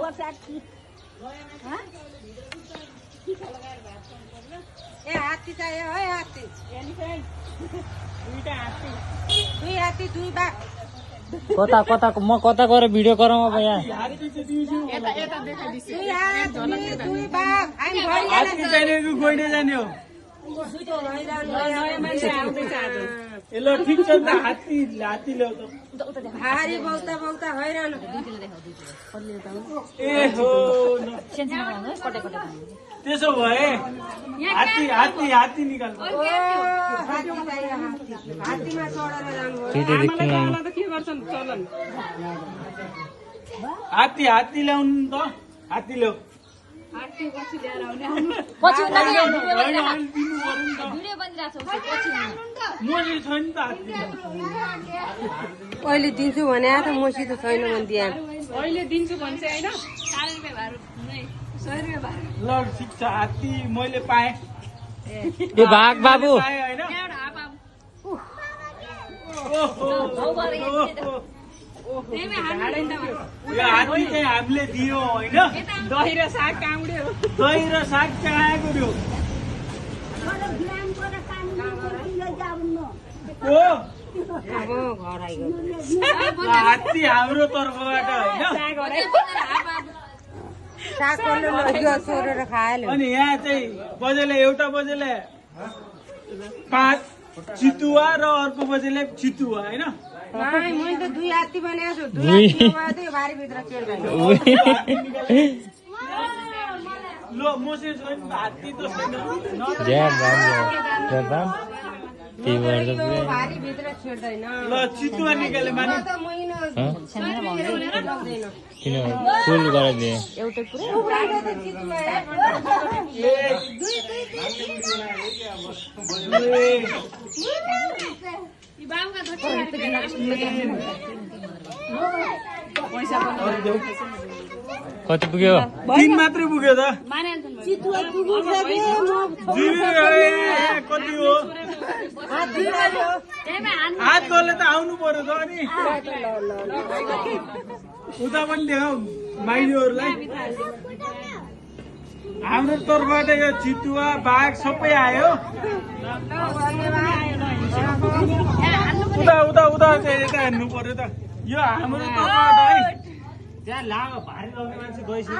ए हात्ती चाहियो है हात्ती दुई हात्ती दुई बाघ कता कता म कता गएर भिडियो गरौँ अब यहाँ दुई हात्ती दुई बाघ हामी भरिहाल्छ ल ठिक छ त हात्ती ल्याउ त भारी बौता बौता हैरान ए हो त्यसो भए हात्ती हात्ती हात्ती निकाल हात्तीमा चढेर जानु हात्ती हात्ती ल्याउनु त हात्ती ल्याउ अहिले दिन्छु भने त मसित छैन भने दिए अहिले दिन्छु भन्छ होइन ल ठिक छ हात्ती मैले पाएँ ए भाग बाबु होइन यो हात्ती चाहिँ हामीले दियो होइन दही र साग काउँड्यो दही र साग कहाँको दियो अब घर आइगयो हात्ती हाम्रो तर्फबाट होइन साग कसले लग्यो सोरेर खाइहाल्यो अनि यहाँ चाहिँ बजेले एउटा बजेले 5 चितुवा र अर्को बजेले चितुवा होइन मैले त दुई हात्ती बनाएको छु दुई हात्ती भारीभित्र चेड्दैन ल मसे छैन हात्ती त छैन भारीभित्र छेड्दैन ल चितुवा निकाले माने किन फुल गराइदिए एउटै कति पुग्यो 3 मात्रै पुग्यो त कति हो हात गर्ले त आउनु पर्यो त अनि उता पनि देखाउ माइलीहरूलाई हाम्रो तर्फबाट यो चितुवा बाघ सबै आयो उता उता उता चाहिँ यता हेर्नु पर्यो त यो हाम्रो तर्फबाट है त्यहाँ लामो भारी लग्ने मान्छे गइसक्यो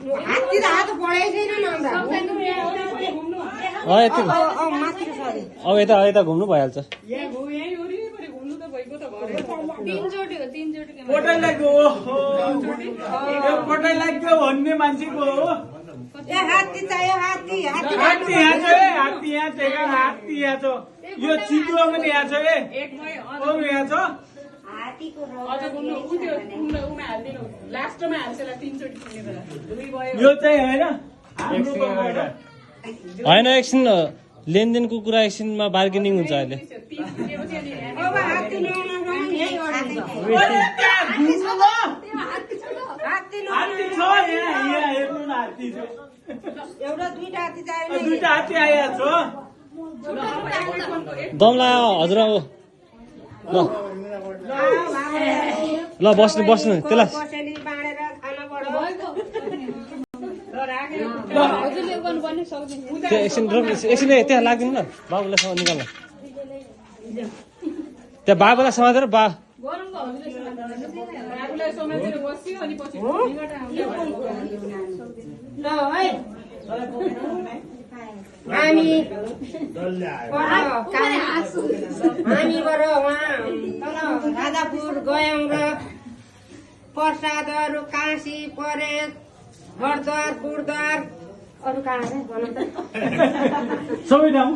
हात्ती त हात बढाइ छैन अब यता घुम्नु भइहाल्छ पटाइ लाग्यो पटाइ लाग्यो भन्ने मान्छेको हो हात्ती चाहियो हात्ती हात्ती हात्ती यहाँ छ है हात्ती यहाँ छ हात्ती यहाँ छ यो चितुवा पनि यहाँ छ है अरू यहाँ छ यो चाहिँ होइन एकछिन लेनदेनको कुरा एकछिनमा बार्गेनिङ हुन्छ अहिले एउटा दुईटा हात्ती चाहियो दुईटा हात्ती आइहाल्छ दमला हजुर अब ल बस्नु बस्नु त्यसलाई एकछिन त्यहाँ लाग्दैन ल बाबुलाई निकाल्न त्यहाँ बाबुलाई समातेर हामीबाट उहाँ तल राजापुर गयौँ र प्रसादहरू काँसी परेत घरद्वार बुढद्वार अरू कहाँ सबै ठाउँ